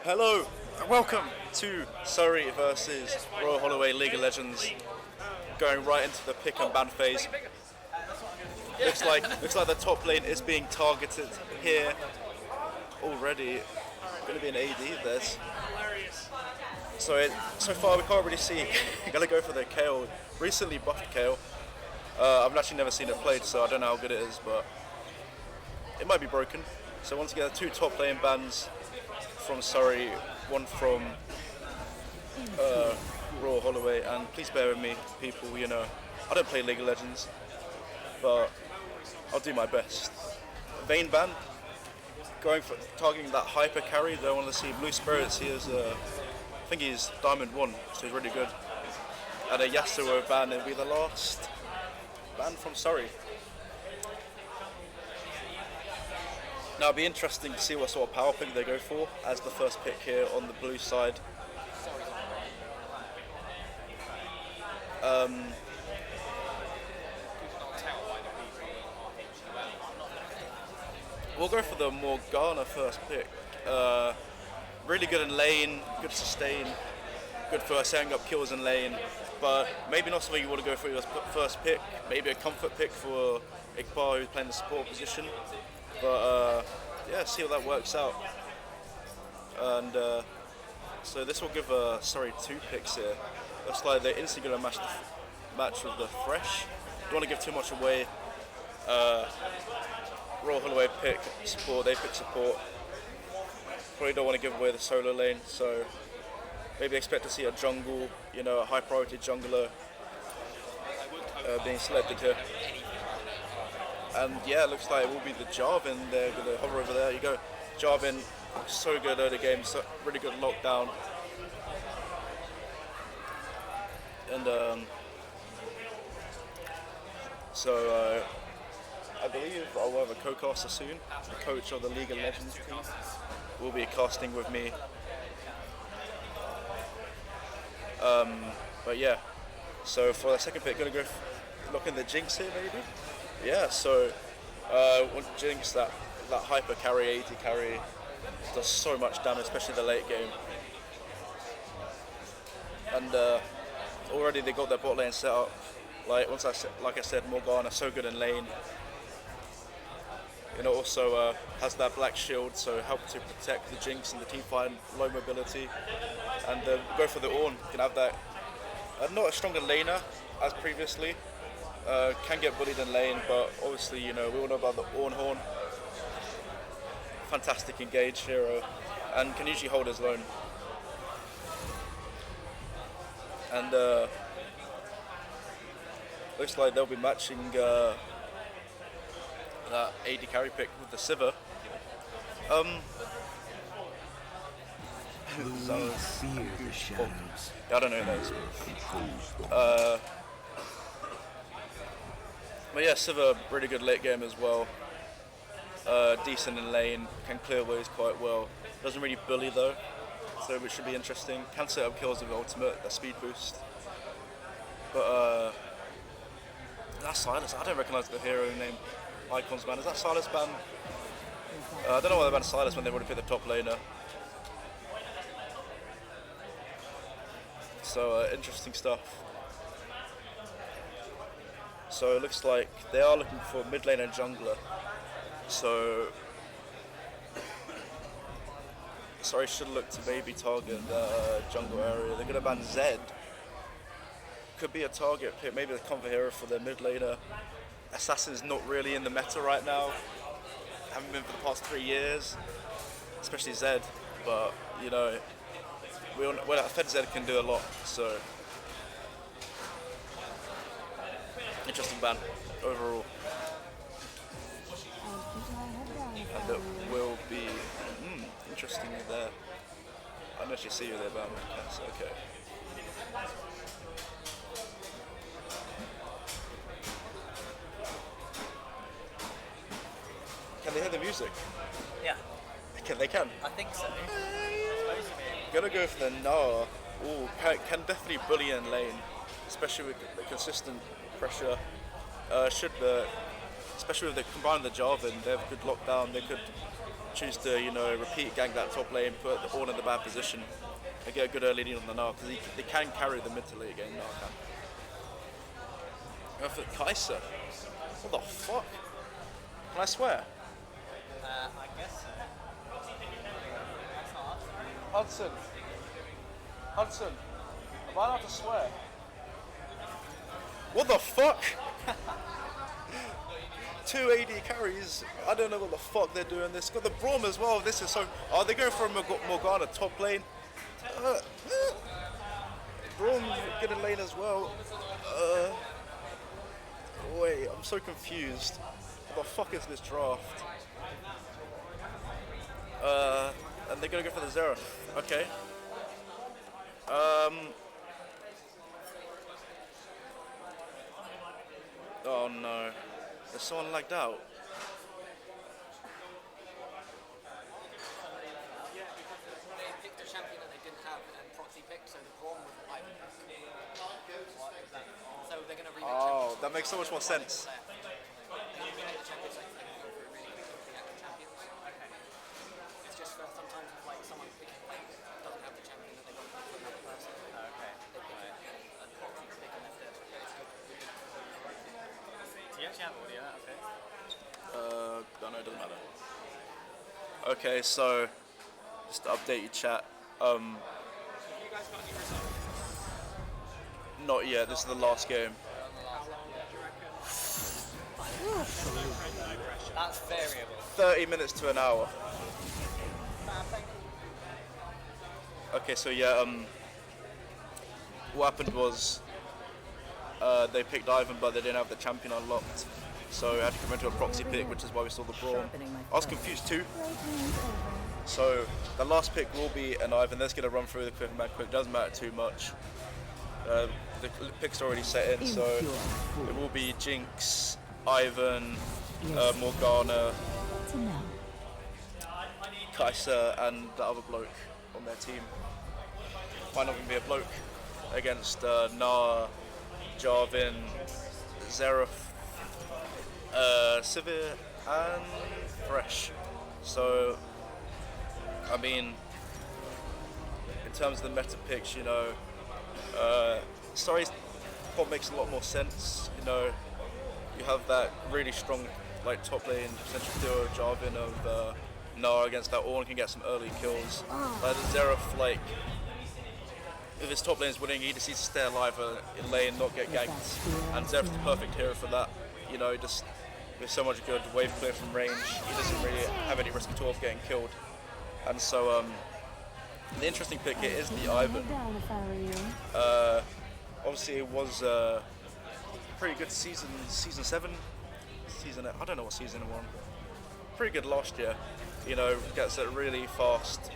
Hello and welcome to Surrey versus Royal Holloway League of Legends. Going right into the pick and ban phase. Looks like the top lane is being targeted here already. Going to be an AD. There's so far we can't really see. Gonna go for the Kayle. Recently buffed Kayle. I've actually never seen it played, so I don't know how good it is, but it might be broken. So once again, 2 top lane bans from Surrey, 1 from Royal Holloway, and please bear with me, people. You know, I don't play League of Legends, but I'll do my best. Vayne ban, going for targeting that hyper carry. They want to see Blue Spirits. He is, I think he's Diamond 1, so he's really good. And a Yasuo ban, it'll be the last ban from Surrey. Now it'll be interesting to see what sort of power pick they go for as the first pick here on the blue side. We'll go for the Morgana first pick. Really good in lane, good sustain, good for setting up kills in lane, but maybe not something you want to go for your first pick. Maybe a comfort pick for Iqbal, who's playing the support position. But yeah, see how that works out. And so this will give Surrey 2 picks here. Looks like they're instantly going to match with the Fresh. Don't want to give too much away. Royal Holloway pick support, they pick support. Probably don't want to give away the solo lane, so maybe expect to see a jungle, you know, a high priority jungler being selected here. And yeah, it looks like it will be the Jarvan. They're going to hover over there. You go. Jarvan, so good early game, so really good lockdown. And so I believe I'll have a co-caster soon. The coach of the League of Legends team will be casting with me. But yeah, so for the second pick, going to go lock in the Jinx here maybe. Yeah, so Jinx, that hyper carry, 80 carry, does so much damage, especially the late game. And already they got their bot lane set up. Like I said, Morgana so good in lane. You know, also has that black shield, so help to protect the Jinx and the team fight low mobility. And go for the Ornn. Can have that. Not a stronger laner as previously. Can get bullied in lane, but obviously, you know, we all know about the Ornn Horn. Fantastic engage hero, and can usually hold his own. And looks like they'll be matching that AD carry pick with the Sivir. Fear the shadows. I don't know who that is. But yeah, Sivir, really good late game as well. Decent in lane, can clear waves quite well. Doesn't really bully though, so it should be interesting. Can set up kills with ultimate, a speed boost. But that's Silas. I don't recognise the hero name. Icons ban. Is that Silas ban? I don't know why they banned Silas when they would have picked the top laner. So interesting stuff. So it looks like they are looking for mid lane and jungler. So Surrey should look to maybe target the jungle area. They're going to ban Zed. Could be a target pick, maybe the comfort hero for their mid laner. Assassin's not really in the meta right now. Haven't been for the past 3 years, especially Zed. But you know, Fed Zed can do a lot. So interesting ban overall. And it will be interesting there. I don't actually see you there, ban. Yes, okay. Can they hear the music? Yeah. They can? I think so. Gonna go for the Nara. Ooh, can definitely bully in lane, especially with the consistent pressure. Especially with the combining the Jarvan, they have good lockdown. They could choose to, repeat gank that top lane, put the Ornn in the bad position, and get a good early lead on the Gnar, because they can carry the mid to late game. Gnar can. Go for Kai'Sa. What the fuck? Can I swear? I guess so. Hudson. Hudson. Am I allowed to swear? What the fuck? 2 AD carries. I don't know what the fuck they're doing. This got the Braum as well. This is so. Are they going for a Morgana top lane? Braum good in lane as well. Wait, I'm so confused. What the fuck is this draft? And they're gonna go for the Xerath. Okay. Oh no. There's someone lagged out. Yeah, because they picked a champion that they didn't have and proxy picked, so the Braum was like. So they're going to remake Oh, that makes so much more sense. It's just for sometimes if like someone picking like doesn't have the champion that they got for another person. Okay. They pick a proxy pick and left it. Do you actually have audio? Okay. No, it doesn't matter. Okay, so just to update your chat. Not yet. This is the last game. That's variable. 30 minutes to an hour. Okay, so yeah. What happened was they picked Ivan, but they didn't have the champion unlocked. So I had to come into a proxy pick, which is why we saw the Braum. I was confused too. So the last pick will be an Ivan. That's going to run through the quick and quick. Doesn't matter too much. The pick's already set in, so it will be Jinx, Ivan, Morgana, Kai'Sa, and the other bloke on their team. Might not even be a bloke against Gnar, Jarvan, Xerath, Sivir, and Thresh. So, I mean, in terms of the meta picks, Sorry's what makes a lot more sense. You have that really strong like top lane central duo Jarvan of Gnar against that Ornn can get some early kills. Like the Xerath, like if his top lane is winning, he just needs to stay alive in lane, not get ganked. And Xerath's the perfect hero for that. Just with so much good wave clear from range, he doesn't really have any risk at all of getting killed. And so the interesting pick here is the Ivan. Obviously, it was a pretty good season 7. I don't know what season it was. Pretty good last year. Gets at really fast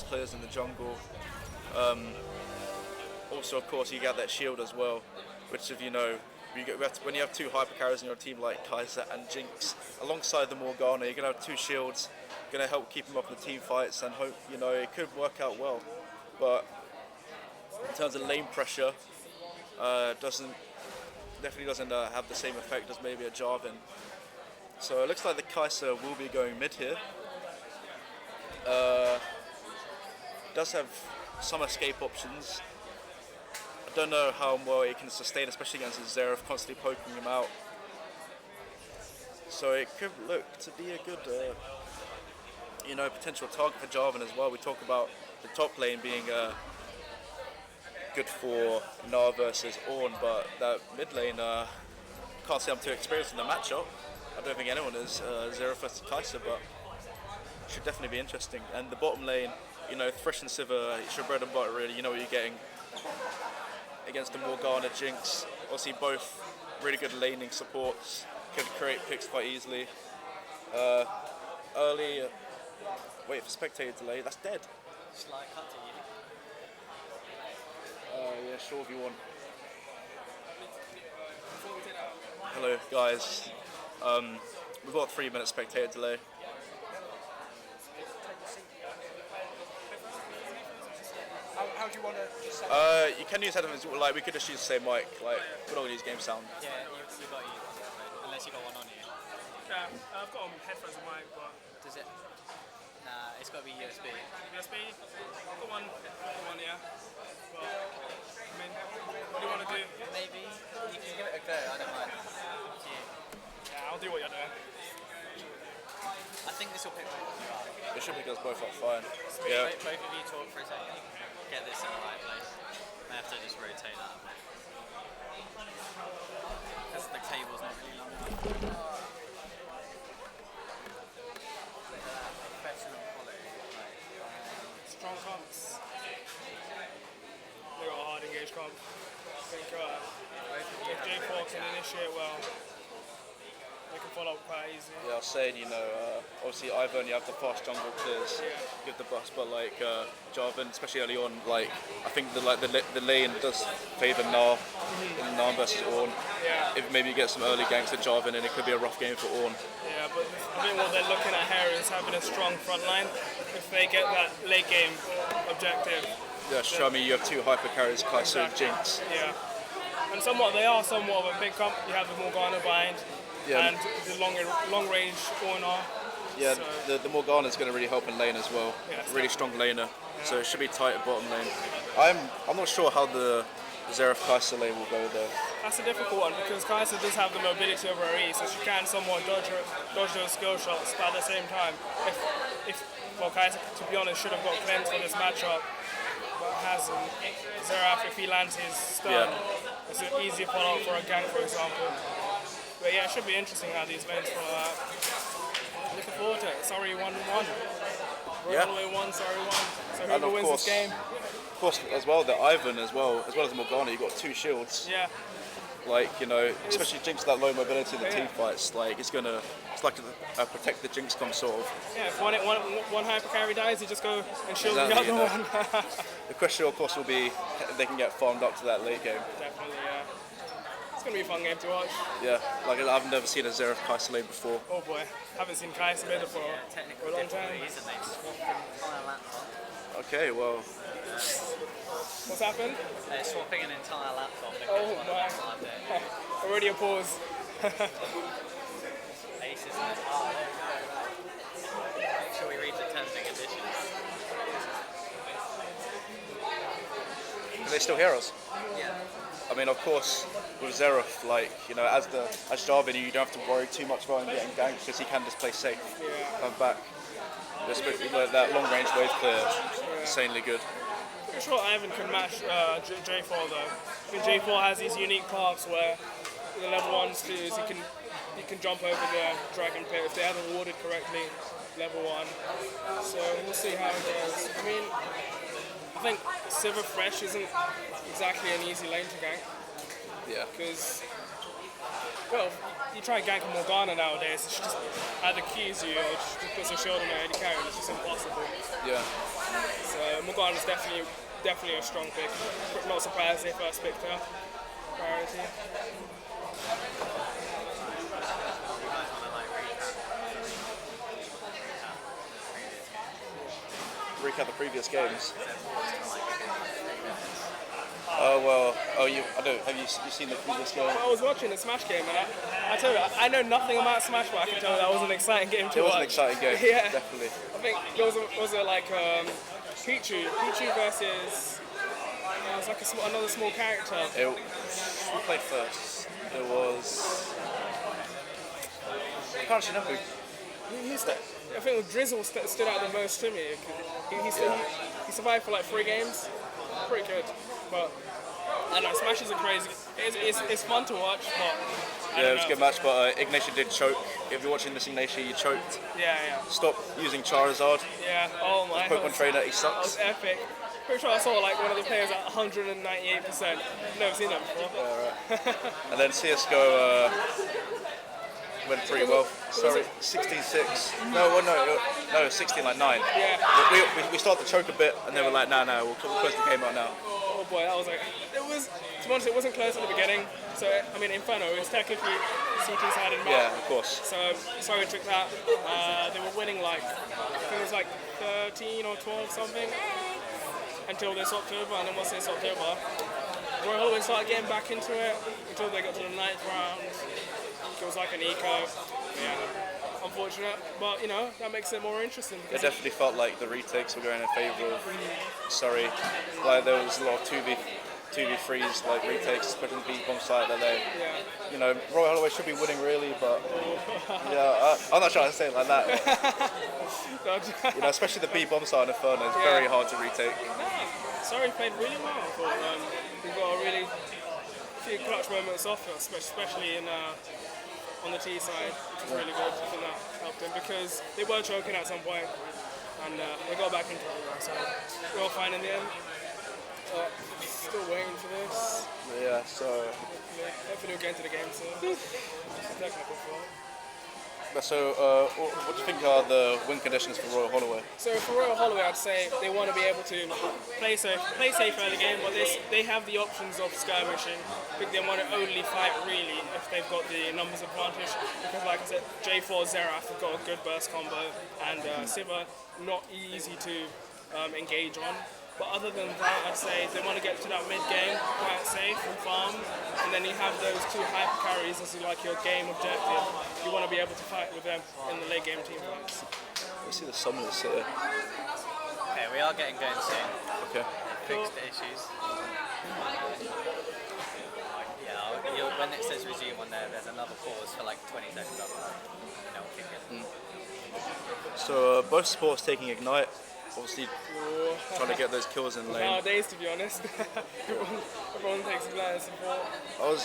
players in the jungle. Also, of course, you get that shield as well, which if when you have 2 hyper carries in your team like Kai'Sa and Jinx, alongside the Morgana, you're gonna have 2 shields. Going to help keep him up in the team fights and hope it could work out well. But in terms of lane pressure, definitely doesn't have the same effect as maybe a Jarvan. So it looks like the Kai'Sa will be going mid here. Does have some escape options. I don't know how well he can sustain, especially against his Xerath constantly poking him out. So it could look to be a good potential target for Jarvan as well. We talk about the top lane being good for Gnar versus Ornn, but that mid lane, can't say I'm too experienced in the matchup. I don't think anyone is. Xerath versus Kai'Sa, but it should definitely be interesting. And the bottom lane, Thresh and Sivir, it's your bread and butter really. You know what you're getting against the Morgana, Jinx. Obviously both really good laning supports, could create picks quite easily. Early. Wait for spectator delay, that's dead. Shall I cut to you? Yeah, sure if you want. Hello guys. We've got a 3-minute spectator delay. How do you want to just set You can use headphones, like we could just use the same mic, like we don't use game sound. Yeah, you got you. Unless you got one on you. I've got headphones on mine, but Does it? It's got to be USB. USB? Come on, yeah. But, I mean, what do you want to do? Maybe you can give it a go. I don't mind. Up to you. Yeah, I'll do what you're doing. I think this will pick both of you up. It should pick us both up fine. Yeah. Both of you talk for a second. Get this in the right place. I have to just rotate that a bit. Because the cable's not really long enough. Professional quality. Strong comps. They got a hard engaged comp. I think if J4 can initiate well, they can follow up quite easy. Yeah, I was saying, obviously Ivan, you have the fast jungle clears, give the bus, but like Jarvan, especially early on, like I think the lane does favour Gnar in Gnar versus Ornn. Yeah. If maybe you get some early ganks at Jarvan, and it could be a rough game for Ornn. Yeah, but I think what they're looking at here is having a strong front line. If they get that late game objective. Yeah, show me you have two hyper carries, Kai'Sa and Jinx. Yeah. And they are somewhat of a big comp. You have the Morgana behind. Yeah. And the long range Ornn. Yeah, So, the Morgana's going to really help in lane as well. Yeah, really strong laner, so it should be tight at bottom lane. I'm not sure how the Xerath Kai'Sa lane will go though. that's a difficult one because Kai'Sa does have the mobility over her E, so she can somewhat dodge those skill shots, but at the same time, well, Kai'Sa, to be honest, should have got cleansed for this matchup, but hasn't. Xerath, if he lands his stun, it's an easy follow-up for a gank, for example. But yeah, it should be interesting how these lanes follow out. Looking forward to it. Sorry, 1-1. We're all the way 1, sorry 1. So whoever wins this game. Of course, as well, the Ivan as well as the Morgana, you've got two shields. Yeah. Like, especially Jinx with that low mobility in the team fights, like it's like a protect the Jinx comp sort of. Yeah, if one hyper carry dies, you just go and shield the other one. The question, of course, will be if they can get farmed up to that late game. Definitely, yeah. It's going to be a fun game to watch. Yeah, like I've never seen a Xerath Kai'Sa lane before. Oh boy, haven't seen Kai'Sa meta for a long time. Okay, well. What's happened? They're swapping an entire laptop. Oh my. Already a pause. Aces in the heart. Make sure we read the terms and conditions. Can they still hear us? Yeah. I mean, of course, with Xerath, like, as Jarvan, you don't have to worry too much about him getting ganked because he can just play safe. Come back. That long range wave clear, insanely good. I'm sure Ivan can match J4 though. I think J4 has these unique paths where the level 1s, 2s, you can jump over the dragon pit if they haven't warded correctly, level 1. So we'll see how it goes. I mean, I think Silver Fresh isn't exactly an easy lane to gank. Yeah. Because, well, you try and gank a Morgana nowadays, she just either keys you or just puts a shield on her AD carry, and it's just impossible. Yeah. So Morgana's definitely a strong pick. Not surprised they first picked her. Priority. Recap the previous games. Oh well. Oh, have you seen the previous game? Well, I was watching the Smash game, and I tell you, I know nothing about Smash, but I can tell that was an exciting game to It watch. was an exciting game. Yeah. Definitely. I think there was a like Pichu versus it was like another small character. Who played first? There was. I can't actually remember. I think Drizzle stood out the most to me. He survived for like 3 games. Pretty good. But I don't know, Smash is a crazy. It's fun to watch, but Yeah, it was a good match, but Ignatia did choke. If you're watching this Ignatia, you choked. Yeah. Stop using Charizard. Yeah. Oh my. Pokemon trainer, he That sucks. was epic. Pretty sure I saw like one of the players at 198%. Never seen that before. Yeah, right. And then CSGO went pretty well. Sorry, 16-6. No, 16-9. Yeah. We started to choke a bit, and they were like, nah, we'll close the game out now. Oh boy, that was like. To be honest, it wasn't close at the beginning. So I mean, Inferno is technically CT's side in Yeah, of course. So sorry took that. They were winning like I think it was like 13 or 12 something until this October, and then once this October, Roy Holloway started getting back into it until they got to the 9th round. It was like an eco. Yeah. unfortunate, but you know that makes it more interesting. It Because definitely felt like the retakes were going in favour of Surrey. Like there was a lot of 2v3s, like retakes, especially the beat bomb side that they, yeah. you know, Roy Holloway should be winning really, but yeah, I'm not trying to say it like that. You know, especially the beat bomb side of Inferno is very hard to retake. Sorry, played really well. I thought we got a really few clutch moments off us, especially in on the T side, which was really good. I think that helped him because they were choking at some point, and they got back into it. So we were all fine in the end. Still waiting for this. Yeah, so Hopefully we'll get into the game soon. Technical fault. what do you think are the win conditions for Royal Holloway? So for Royal Holloway, I'd say they want to be able to play safe early game, but they have the options of skirmishing. I think they want to only fight really if they've got the numbers advantage. Because like I said, J4 Zeraf have got a good burst combo, and Siva not easy to engage on. But other than that, I'd say they want to get to that mid game quite safe and farm, and then you have those two hyper carries as like your game objective. You want to be able to fight with them in the late game team fights. Let's see the summoners here. Okay, we are getting going soon. Okay. Fixed the issues. Yeah, when it says resume on there, there's another pause for like 20 seconds after that. And it'll kick in. So both supports taking Ignite. Obviously trying to get those kills in lane. Nowadays, to be honest, everyone takes Ignite support. I was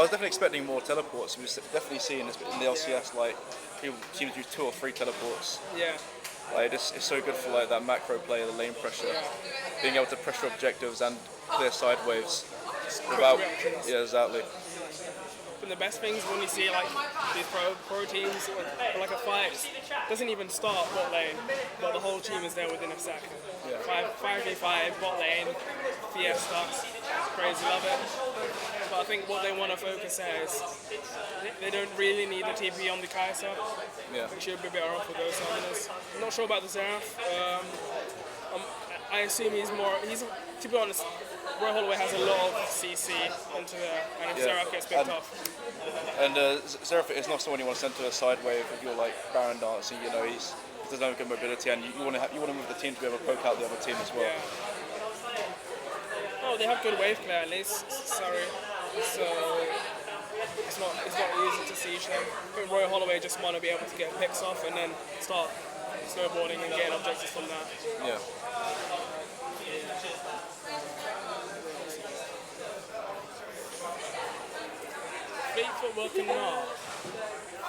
definitely expecting more teleports. We've definitely seen this in the LCS, like people seem to do 2 or 3 teleports. Yeah. Like it's so good for like that macro play, the lane pressure, being able to pressure objectives and clear side waves without. Yeah, exactly. And the best things when you see like these pro teams or like a fight doesn't even start bot lane, but the whole team is there within a second. 5v5 bot lane, Fiesta, crazy, love it. But I think what they want to focus there is they don't really need a TP on the Kai'Sa. Yeah. They should be better off with those summoners. I'm not sure about the Seraph. I assume he's to be honest, Roy Holloway has a lot of CC into there, and if Seraph gets picked off. And Seraph is not someone you want to send to a side wave if you're like Baron dancing. You know, he doesn't have good mobility, and you want to move the team to be able to poke out the other team as well. Yeah. Oh, they have good wave clear at least. Sorry, so it's not easy to siege them. I think Roy Holloway just want to be able to get picks off and then start snowboarding and getting objectives from that. Yeah. Fleetfoot working hard.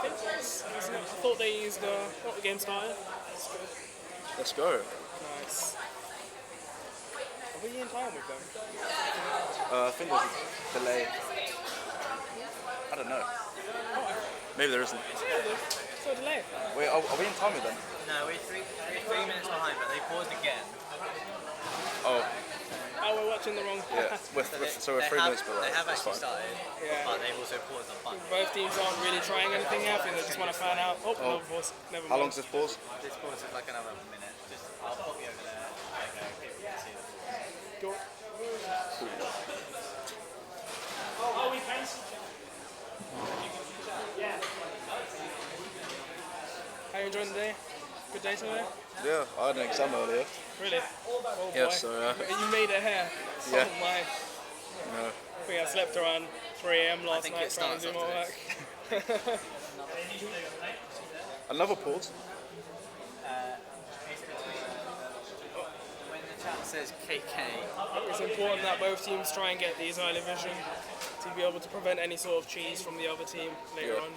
I thought they used the game started. That's good. Let's go. Nice. Are we in time with them? I think there's a delay. I don't know. Maybe there isn't. It's a delay. Wait, are we in time with them? No, we're 3 minutes behind, but they paused again. Oh, Oh, we're watching the wrong. yeah. So we're 3 minutes below. They have That's actually fine. started, Yeah. but they've also paused on button. Both teams aren't really trying anything yet. I think they just want to fan out. Oh, no, pause. Never mind. How long's this pause? This pause is like another minute. I'll pop you over there. Okay, people can see the Go. How you enjoying the day? Good day today? Yeah, I had an exam earlier. Really? Oh boy. Yeah, so You made it here. Yeah. Oh my. no. I think I slept around 3 AM last think night it trying to starts do my after work. Another pause. When the chat says KK, It's important that both teams try and get these early vision to be able to prevent any sort of cheese from the other team later on.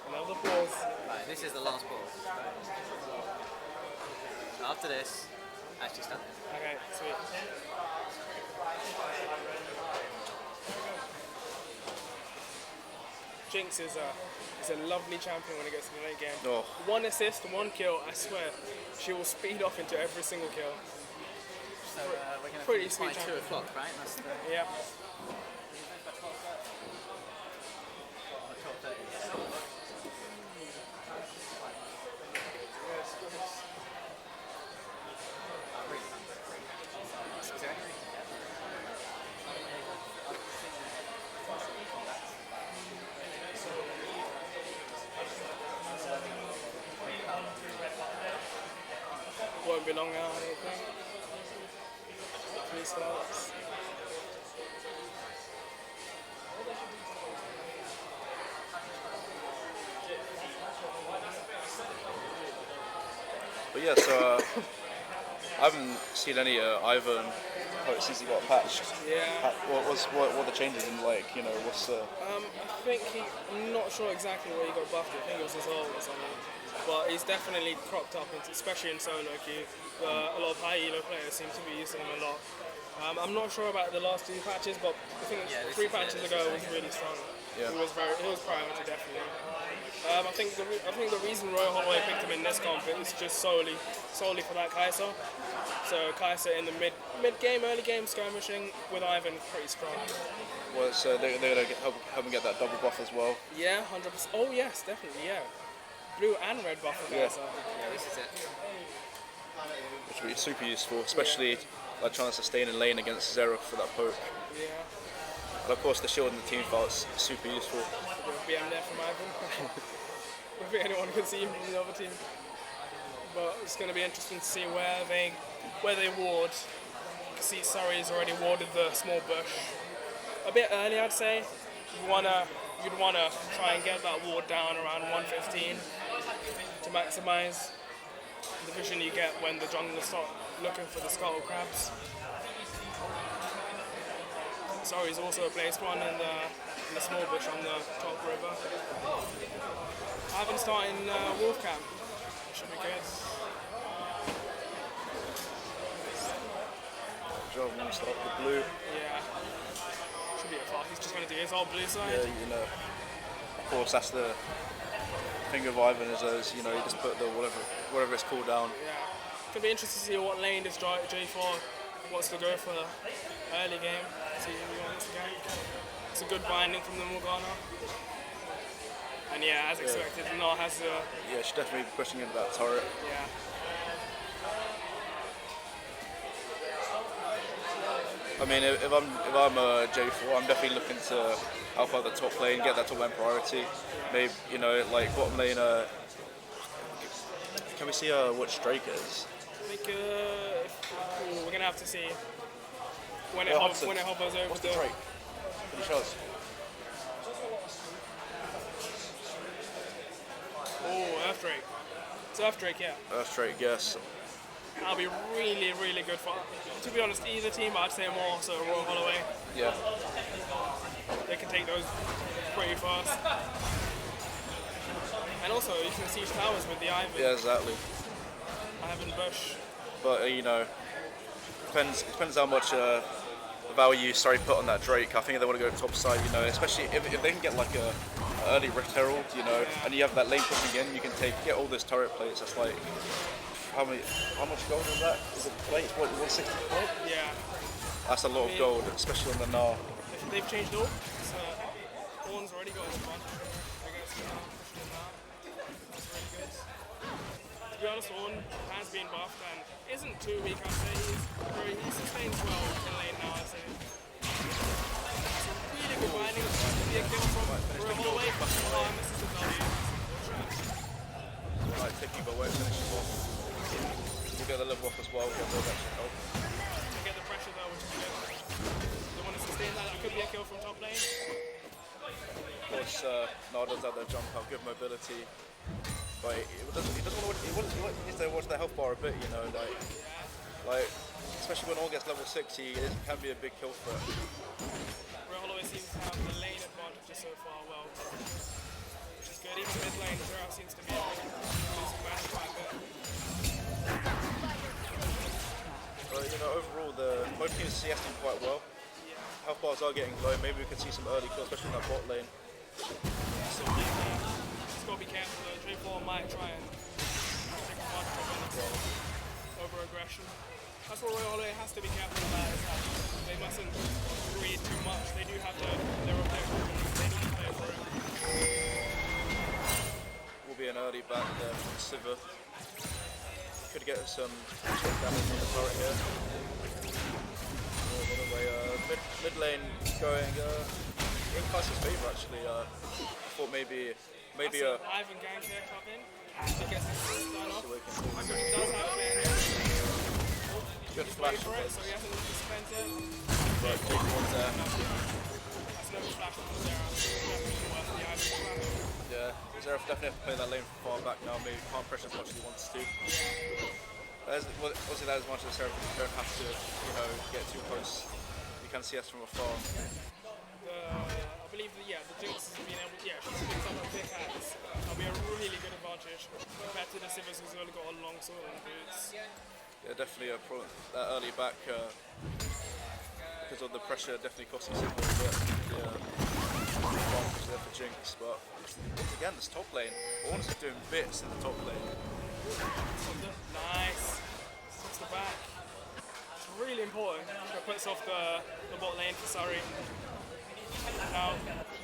Another pause. right, this is the last pause. After this, actually stand there. Okay, sweet. Jinx is a lovely champion when it gets to the late game. Oh. 1 assist, 1 kill, I swear. She will speed off into every single kill. So we're going to Pretty finish by sweet 2 champion. o'clock, right? That's the Yeah. 12:30. early starts. But yeah, so I haven't seen any Ivan since he got patched. Yeah. What are the changes in, like, you know, what's the... I think I'm not sure exactly where he got buffed. I think it was his ult or something. But he's definitely cropped up, especially in solo queue. A lot of high elo players seem to be using him a lot. I'm not sure about the last 2 patches, but I think 3 patches ago was really strong. Yeah. It was priority definitely. I think the reason Royal Holloway picked him in this comp is just solely for that Kai'Sa. So Kai'Sa in the mid game, early game skirmishing with Ivan, pretty strong. Well, so they're gonna help him get that double buff as well. Yeah, 100%. Oh yes, definitely. Yeah, blue and red buff for Kai'Sa. Yeah, this is it. Which would be super useful, especially like trying to sustain in lane against Zero for that poke. Yeah. And of course the shield and the team fights super useful. BM there from Ivan. I think anyone can see him from the other team. But it's going to be interesting to see where they ward. You can see Surrey's already warded the small bush. A bit early, I'd say. You'd wanna try and get that ward down around 115 to maximise the vision you get when the junglers start looking for the scuttle crabs. Surrey's also placed one in the small bush on the top river. Ivan starting Wolf Camp. Should be good. Job wants to start with the blue. Yeah. Should be a far. He's just going to do his whole blue side. Yeah, you know. Of course, that's the thing with Ivan is those, you know, you just put the whatever it's called down. Yeah. Could be interesting to see what lane this J4 wants to go for early game. See who he wants to gank. It's a good binding from the Morgana. And yeah, as expected, Nah has the... Yeah, she's definitely pushing into that turret. Yeah. I mean, if I'm a J4, I'm definitely looking to help out the top lane, get that top lane priority. Maybe, you know, like bottom lane. Can we see which Drake is? I think we're gonna have to see when it hovers over What's the Drake? Can you show us? Oh, Earth Drake. It's Earth Drake, yeah. Earth Drake, yes. That'll be really, really good for, to be honest, either team, I'd say more so Royal Holloway. Yeah. They can take those pretty fast. And also, you can siege towers with the Ivan. Yeah, exactly. Ivan Bush. But you know, depends how much value Surrey put on that Drake. I think they want to go top side, you know, especially if they can get like a early Rift Herald, you know, and you have that lane pushing in, you can get all those turret plates. That's like how much gold is that? Is it plate? What, 160 plate? Yeah. That's a lot of gold, especially on the Nah. They've changed all. So, Ornn's already got his advantage against pushing him now. That's really good. To be honest, Ornn has been buffed and isn't too weak, I'd say. He sustains well in lane now, I'd say. It's a really good binding. It's supposed to be a kill from Royal Holloway, but misses the W. Right, taking but won't finish the off. We'll get the level off as well, we'll get more extra help. To get the pressure though, which is good. They want to sustain that. That could be a kill from top lane. Of course, Nah does have that jump out, good mobility. But he needs to watch the health bar a bit, you know, like especially when all gets level 6, he can be a big kill threat. Royal Holloway seems to have the lane advantages so far well, which is good. Even mid lane, Zero seems to be losing match quite a bit. But you know, overall, both teams CSing quite well. Yeah. Health bars are getting low. Maybe we can see some early kills, especially in that bot lane. So just got to be careful though. J4 might try and take advantage of it over aggression. That's what Royal Holloway has to be careful about, is that they mustn't greed too much. They do have their objective and they need to play for it. Will be an early back there from Sivir. Could get some check damage on the turret here. Mid lane going in Kai'Sa's favour actually. I thought maybe Ivan gank here come in. He gets his stun off. He does have a Good He's waiting flash. for it, so he hasn't spent it. But J4's there. That's no flash from Zera. Definitely worth the Ivan flash. Yeah, Zeref definitely have to play that lane from far back now. Maybe can't pressure as much as he wants to. Obviously, that is much of Zeref. You don't have to, get too close. You can see us from afar. I believe that, the Jinx has been able she's picked up her pickaxe. That'll be a really good advantage compared to the Sivers who's only got a long sword and boots. Yeah, definitely a problem. That early back, because of the pressure, definitely costing Sivers a bit. Advantage there for Jinx, but once again, this top lane, Orn's is doing bits in the top lane. Nice. Stops the back. It's really important. It puts off the bot lane for Surrey. Now,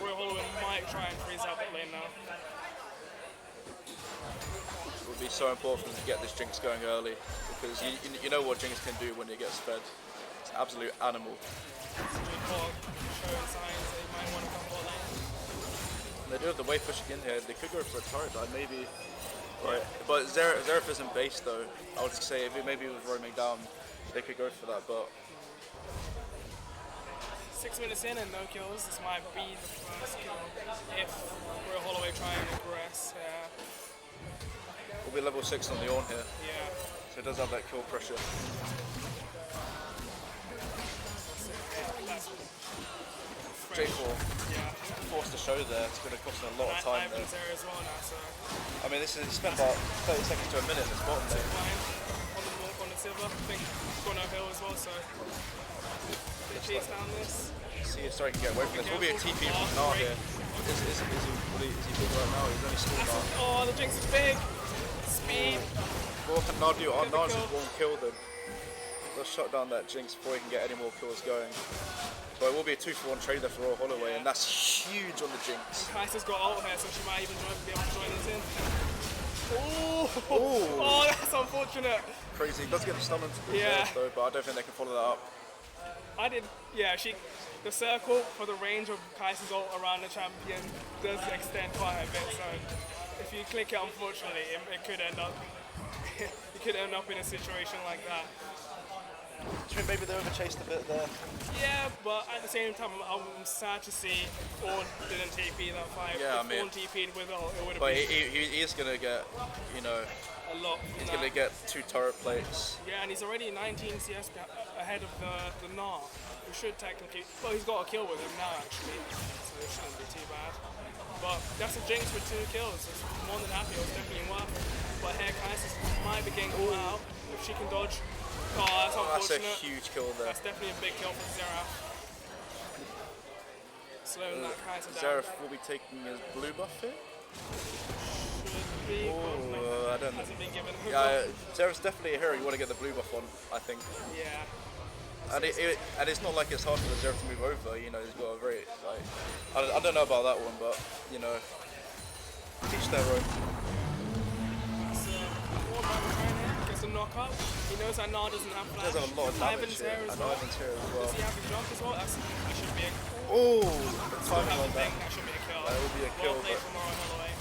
Roy Holloway might try and freeze out bot lane now. It would be so important to get this Jinx going early, because you know what Jinx can do when it gets fed. It's an absolute animal. Showing signs that he might want to come bot lane. And they do have the wave pushing in here. They could go for a turret dive, maybe. Right. But Zeref isn't base though. I would say if it maybe was roaming down, they could go for that. But 6 minutes in and no kills. This might be the first kill if Roy Holloway try and aggress. we'll be level 6 on the Orn here, Yeah. so it does have that kill pressure. That's J4 yeah. forced to show there. It's going to cost him a lot of time there. Ivan's there as well now, so I mean, he spent about 30 seconds to a minute in this bottom lane. fine. On the silver, I think gone uphill as well, so they chase down this. See if Sorry can get away from this. Will be a TP from Nar here. Is he big right now? He's only small now. Oh, the Jinx is big. Speed. What can Nar do? Nar just won't kill them. They'll shut down that Jinx before he can get any more kills going. But it will be a 2-for-1 trade there for Royal Holloway, and that's huge on the Jinx. Kaisa's got ult here, so she might even be able to join us in. Oh, that's unfortunate. Crazy. He does get the stun onto the Yeah. though, but I don't think they can follow that up. The circle for the range of Kaisa's ult around the champion does extend quite a bit, so if you click it, unfortunately, it could end up you could end up in a situation like that. Do you think maybe they overchased a bit there? Yeah, but at the same time, I'm sad to see Orn didn't TP that fight. Yeah, if Orn TP'd with ult, it would have But been he is going to get, a lot. he's going to get 2 turret plates. Yeah, and he's already 19 CS ahead of the Gnar, who should technically... Well, he's got a kill with him now, actually, so it shouldn't be too bad. But that's a Jinx with 2 kills. It's more than happy. It was definitely worth it. But here, Kai'Sa might be getting caught out if she can dodge. Oh, that's unfortunate. That's a huge kill there. That's definitely a big kill for Xerath. Slowing that Kai'Sa down. Xerath will be taking his blue buff here. Should be. I don't know. Hasn't been given. Yeah, Xerath's definitely a hero you want to get the blue buff on, I think. Yeah. And it's not like it's hard for the Xerath to move over, he's got a very, I don't know about that one, but, teach their own. Gets a knockup. He knows that Gnar doesn't have flash. He does have a lot of damage Ivan's here, here as and well. Ivan's here as well. Does he have a jump as well? That should be a Oh, the timing on that. That should be a kill. That would be a kill, Well played but from Roy Holloway.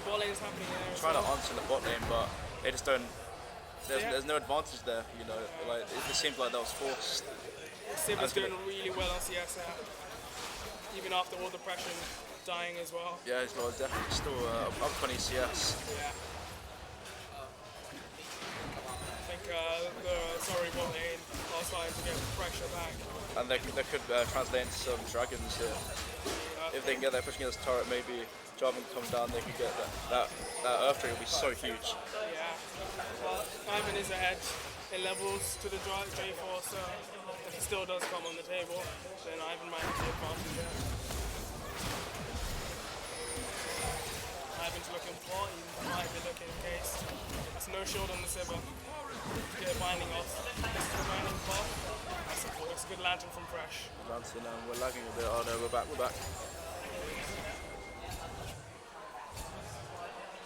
Ball lane's happening there. trying to answer in the bot lane, but they just don't. There's no advantage there, Like it just seems like that was forced. Siv is doing really well on CS now, even after all the pressure dying as well. Yeah, he's got definitely still up 20 CS. Yeah. I think bot lane are starting to get pressure back. And they could translate into some dragons here. If they can get that pushing this turret, maybe Jarvan comes down, they could get that earth tree will be so huge. Yeah. Well, Ivan is ahead in levels to the J4, so if he still does come on the table, then Ivan might have the advantage there. Ivan's looking for, he might be looking in case. That's no shield on the Sibber. Get a binding off. This is the binding path. That's a good lantern from Fresh. Lantern, and we're lagging a bit. Oh no, we're back.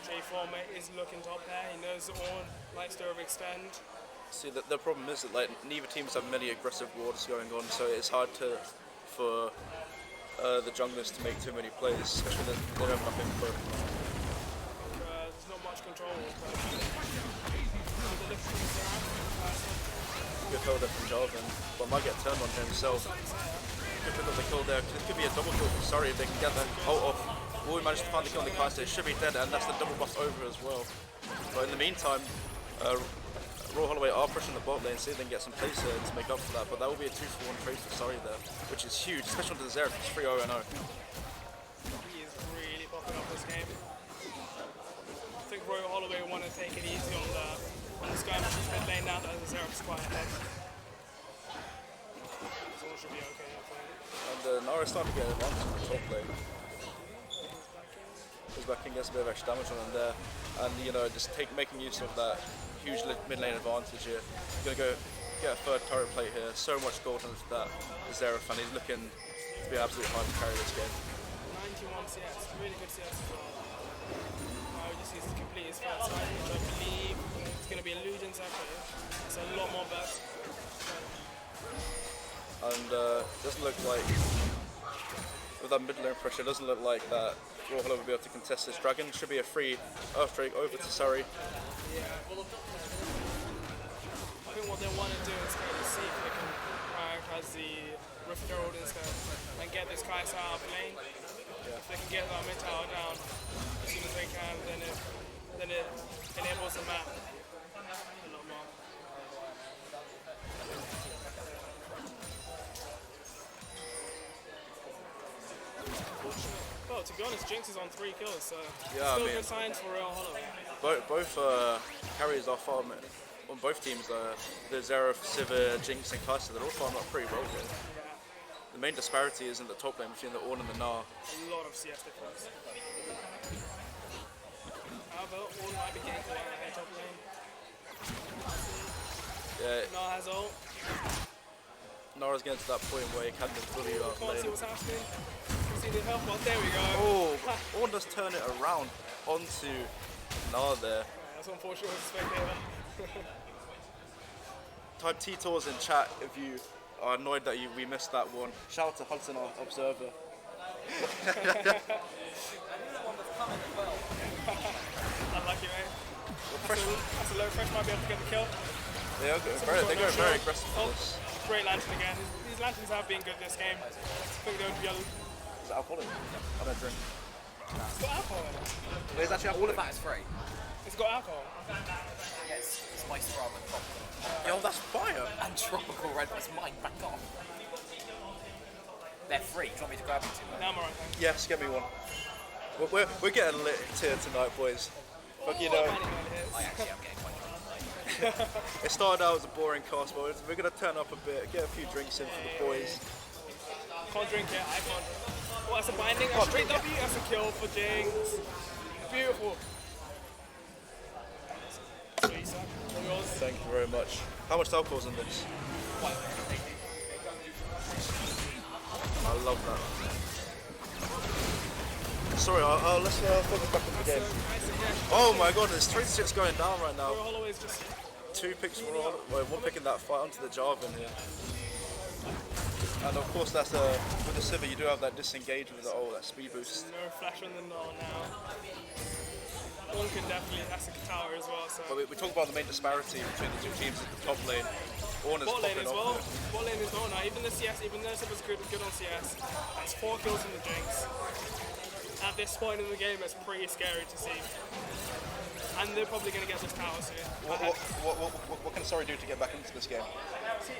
J4 mate is looking top there. He knows that Orn likes to overextend. See, the problem is that neither teams have many aggressive wards going on, so it's hard for the junglers to make too many plays, especially when they don't have enough info. There's not much control. good hold there from Jarvan, but might get turned on himself. Could pick up the kill there. It could be a double kill for Surrey if they can get the ult off. Will we manage to find the kill on the Kai'Sa? It should be dead, and that's the double buff over as well. But in the meantime, Raw Holloway are pushing the bot lane, see if they can get some plays to make up for that. But that will be a 2-for-1 trade for Surrey there, which is huge, especially on the Xerath. It's 3-0-0. He is really popping up this game. I think Royal Holloway want to take it easy on the skirmish mid lane now that the Xerath's quite ahead. So it should be okay, I think. And Nara's starting to get an advantage on the top lane. His backing gets a bit of extra damage on him there, and you know, just making use of that huge mid lane advantage here. He's gonna go get a third turret plate here. So much gold on that Xerath, and he's looking to be absolutely fine to carry this game. 91 CS, really good CS as well. Now he just needs to complete his first fight, which I believe is going to be a Luden's actually. It's a lot more burst. And doesn't look like, with that mid lane pressure, it doesn't look like that Raw Holloway will be able to contest this dragon. Should be a free Earth Drake over to Surrey. Yeah. I think what they want to do is kind of see if they can prioritize the Rift Herald instead and get this Kai'Sa out of lane. If they can get that mid tower down as soon as they can, then it enables the map a lot more. Well, to be honest, Jinx is on 3 kills, so Yeah, still good signs for Royal Holloway. Both carries are farming on both teams. The Xerath, Sivir, Jinx, and Kai'Sa, they're all farming up pretty well here. The main disparity is in the top lane between the Ornn and the Gnar. A lot of CS difference. However, Ornn might be getting quite ahead top lane. Yeah, Gnar has ult. Nara's getting to that point where he can fully Can't see lane. what's happening. Can see the health bar. There we go. Oh, Ornn does turn it around onto Gnar there. That's unfortunate as a spectator. Type T-Tours in chat if you are annoyed that we missed that one. Shout out to Hudson, our observer. Unlucky, mate. That's a low fresh, might be able to get the kill. They go very aggressive for this. Great lantern again. These lanterns have been good this game. I think they would be Is it alcoholic? I don't drink. It's got alcohol in it. It's actually All alcoholic. of that is free. It's got alcohol. Yes, it's my rather than tropical. Yo, that's fire. And tropical red was mine back off. They're free. Do you want me to grab you two? Now I'm alright, thanks. Yes, get me one. We're getting lit here tonight, boys. But you know, I actually am getting quite drunk. it started out as a boring cast, but we're gonna turn up a bit, get a few drinks in for the boys. Can't drink it, I can't drink. Oh, that's a binding, a straight W, that's a kill for Jinx. Beautiful. Sweet, son. Yours. Thank you very much. How much alcohol's in this? I love that. Sorry, let's focus back on the game. Oh my god, there's 3-6 going down right now. Royal Holloway's just 2 picks for all, one pick in that fight onto the Jarvan here. And of course that's with the Sivir you do have that disengage with that speed boost. no flash on the Gnar now. One can definitely, that's a tower as well, so. But we talk about the main disparity between the two teams at the top lane. Ornn is Bot lane popping as well. off. Bot lane as well now. Even the CS, even though Siv's good on CS, that's 4 kills in the Jinx. At this point in the game, it's pretty scary to see. And they're probably going to get this tower soon. What can Surrey do to get back into this game? See,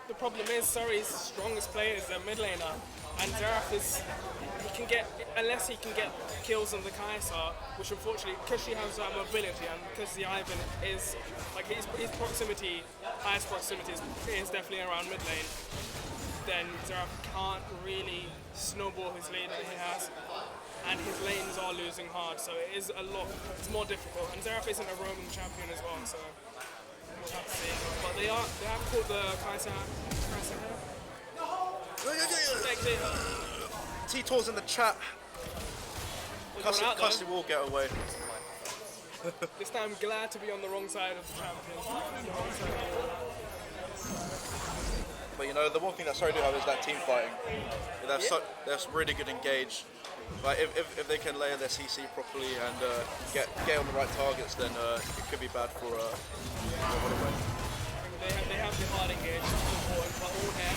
the problem is Surrey's strongest player is their mid laner, and Xerath is, unless he can get kills on the Kai'Sa, which unfortunately, because she has that mobility and because the Ivan is, like his proximity, highest proximity is definitely around mid lane, then Xerath can't really snowball his lead that he has. And his lanes are losing hard, so it is it's more difficult. And Xerath isn't a roaming champion as well, so we'll have to see. But they have caught the Kai'Sa here. T-Tours in the chat. Custy will get away. This time, glad to be on the wrong side of the champion. But you know, the one thing that Surrey do have is that team fighting. They have really good engage. Like if they can layer their CC properly and get on the right targets, then it could be bad for Holloway. They have the hard engage, which is important, but all here.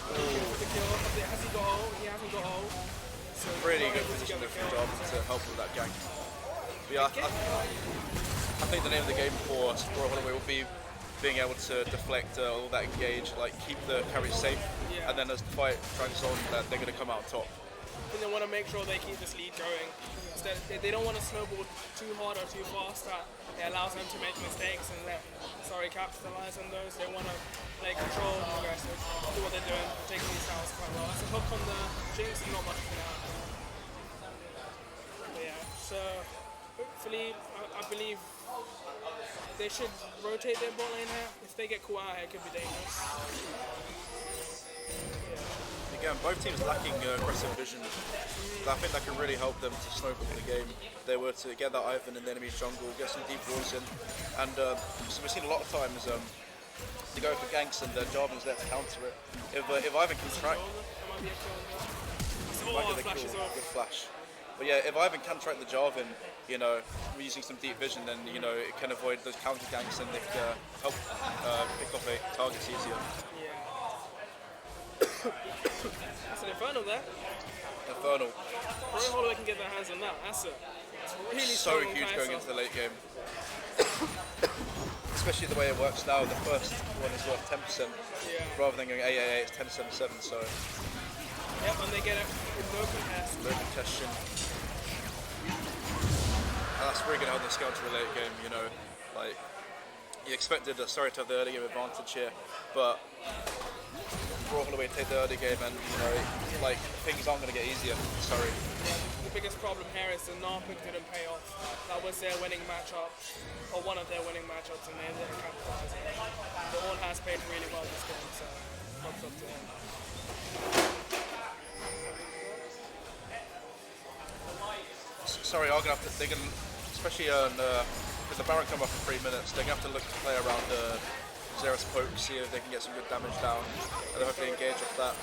The kill. Has he got ult? He hasn't got ult. So Really not good able to position get the there from kill. Jarvan to help with that gank. But yeah, I think the name of the game for Royal Holloway will be being able to deflect all that engage, like keep the carry safe, Yeah. and then as the fight drags on, that they're going to come out top. And they want to make sure they keep this lead going. Instead, they don't want to snowball too hard or too fast that it allows them to make mistakes and capitalize on those. They want to play control, aggressive, do what they're doing, taking these towers quite well. So hook on the Jinx, not much for now. But yeah, so hopefully, I believe they should rotate their bot lane here. If they get caught out here, it could be dangerous. Again, both teams lacking aggressive vision. I think that can really help them to snowball the game. If they were to get that Ivan in the enemy's jungle, get some deep walls in, and so we've seen a lot of times they go for ganks and Jarvan's there to counter it. If Ivan can track, That might be a kill as well. might Oh, get the flashes kill, off. good flash. But yeah, if Ivan can track the Jarvan, using some deep vision, then it can avoid those counter ganks and it can help pick off targets easier. Yeah. That's an Inferno there. Infernal, Royal Holloway can get their hands on that. That's really so strong huge Kai'Sa. going into the late game. Especially the way it works now, the first one is worth 10%, Yeah. rather than going 888, it's 1077, so Yep, and they get it with no contest. no contestation. And that's really going to help them scale to the late game, like, you expected Surrey to have the early game advantage here, but Royal Holloway take the early game and, like, things aren't going to get easier for Surrey. Yeah, the biggest problem here is the Narpic didn't pay off. That was their winning matchup, or one of their winning matchups, and they didn't capitalize on it. The All has played really well this game, so props up to him. Sorry, are going to have to, they're going to, especially with the Baron come up in 3 minutes, they're going to have to look to play around Xera's poke, see if they can get some good damage down, and hopefully engage off that.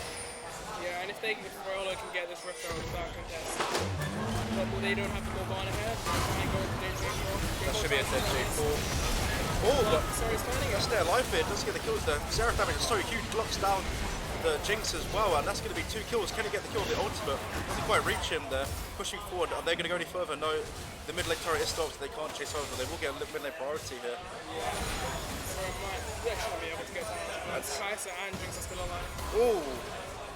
Yeah, and if Royal can get this Rift Arrow without contest, but they don't have to go on ahead, they try and go into their J4. That should be a dead J4. Oh, but Sorry, standing that's up. their life here, doesn't get the kills there. Xera's damage is so huge, blocks down the Jinx as well, and that's going to be 2 kills. Can he get the kill with the ultimate? Doesn't quite reach him there. Pushing forward, are they going to go any further? No, the mid lane turret is stopped, so they can't chase over. They will get a mid lane priority here. So it might actually be able to get down. Kai'Sa and Jinx are still alive. Oh,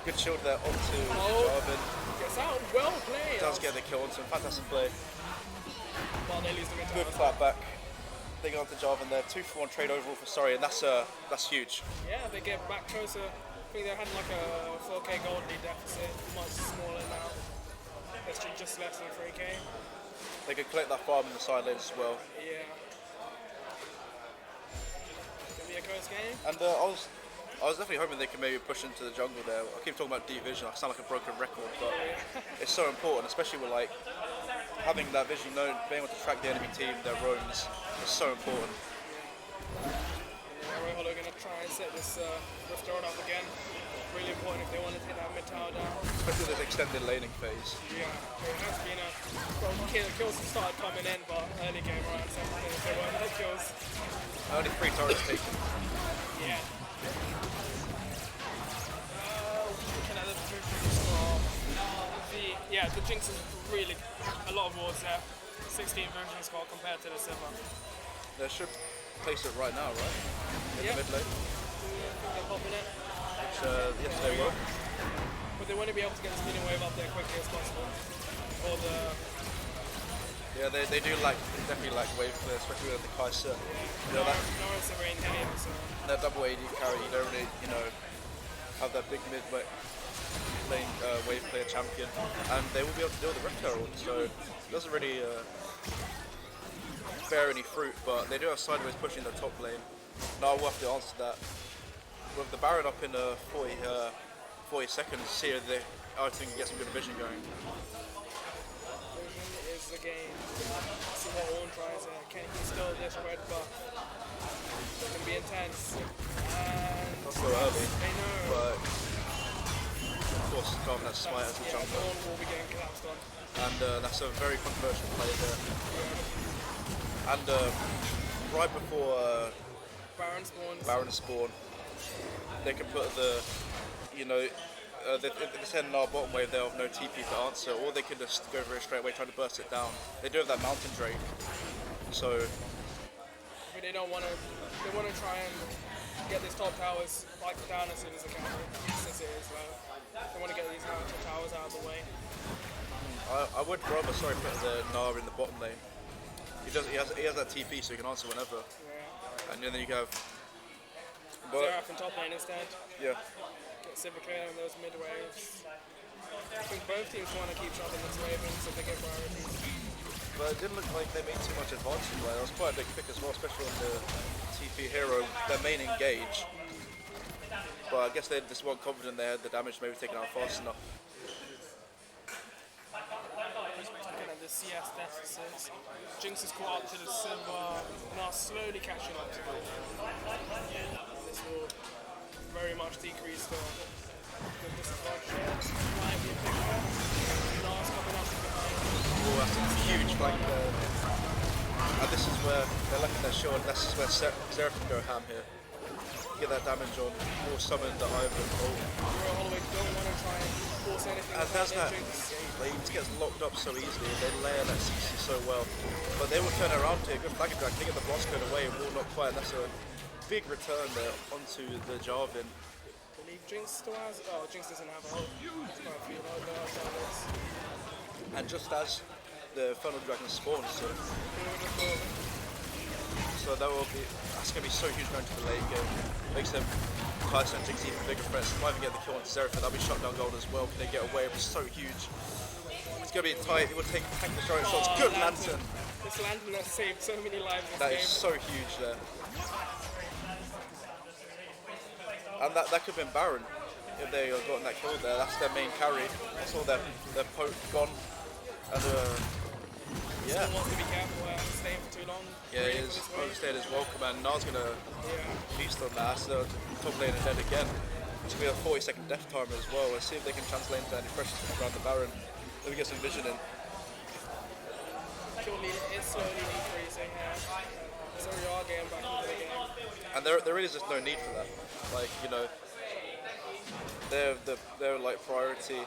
good shield there onto Jarvan. Gets out, well played. Does get the kill onto him, fantastic play. While they lose the mid Good clap back. They go onto Jarvan there, 2-for-1 trade overall for Surrey, and that's huge. Yeah, they get back closer. I think they had like a 4k gold lead deficit, much smaller now. It's just less than 3k. They could collect that farm in the side lanes as well. Yeah. Gonna be a close game. And I was definitely hoping they could maybe push into the jungle there. I keep talking about deep vision, I sound like a broken record, but it's so important, especially with like having that vision, being able to track the enemy team, their roams, is so important. Royal Holloway gonna try and set this Rift Arrow up again. Really important if they want to take that mid tower down. Especially this extended laning phase. Yeah, it has been kills have started coming in, but early game around 7 minutes there weren't no kills. Only 3 turrets taken. Yeah. Looking at the movement score. The Jinx is really a lot of wards there. 16 version score compared to the silver. They should place it right now, right? In Yeah. the mid lane. They're popping it. Which, yes, they will. But they want to be able to get the speeding wave up there quickly as possible. Or the Yeah, they do definitely like wave clear, especially with the Kai'Sa. Norris are in here, so That double AD carry, you don't really, have that big mid lane wave clear champion, and they will be able to deal with the Rift Herald, so it doesn't really bear any fruit, but they do have sideways pushing the top lane. Now we'll have to answer that. With the Baron up in 40 seconds, see if they can get some good vision going. vision is the game. See what Orn tries here. Can he steal this red buff? It's gonna be intense. And Not so early, they know. but of course Jarvan has smite as a jungler, Orn will be getting collapsed on. and that's a very controversial play there. And right before Baron spawns. Baron and Spawn. They can put the, you know, if they send our bottom wave, they'll have no TP to answer, or they can just go very straight away trying to burst it down. They do have that Mountain Drake, so. But they don't want to. They want to try and get these top towers like down as soon as they can. Since it is low, they want to get these mountain towers out of the way. I would rather put the Gnar in the bottom lane. He has that TP, so he can answer whenever. Yeah. And then you have. Seraph in top lane instead. Yeah. Get Civica on those mid waves. I think both teams want to keep chopping these ravens so they get priorities. But it didn't look like they made too much advantage. Like, that was quite a big pick as well, especially on the TP hero, their main engage. But I guess they just weren't confident they had the damage maybe taken out fast enough. Looking at the CS deficits. Jinx is caught up to the silver, now slowly catching up to them. This will very much decrease the disadvantage. Might be a big one. Lars coming up from behind. Oh, that's a huge flank there. And this is where they're looking their shield. This is where Seraph can go ham here. Get that damage on, or summon the Ivan. Royal Holloway don't want to try and force anything. And that's that. Jinx. Like, he gets locked up so easily. They layer that CC so well. But they will turn around here. Good flag drag. They get the blast code away and will not quite. That's a big return there onto the Jarvan. I believe Jinx still has. Oh, Jinx doesn't have a ult. It's quite a few ult there. And just as the Infernal Dragon spawns, so that's going to be so huge going to the late game. Makes them Cryosentics even bigger threats. Might even get the kill on Seraph, that'll be shutdown gold as well. Can they get away? It was so huge. It's going to be tight. It will tank the short shots. Good lantern. This lantern has saved so many lives this That game. is so huge there. And that could have been Baron if they had gotten that kill there. That's their main carry. That's all their poke gone. And yeah. Still wants to be careful staying for too long. Yeah, he is overstayed as well. And Nar's going to feast on that. That's the top lane dead again. It's going to be a 40-second death timer as well. Let's see if they can translate into any pressure around the Baron. Let me get some vision in. Kill lead is slowly decreasing here. So we are getting back into the game. And there really is just no need for that. Like, you know, they're like priority.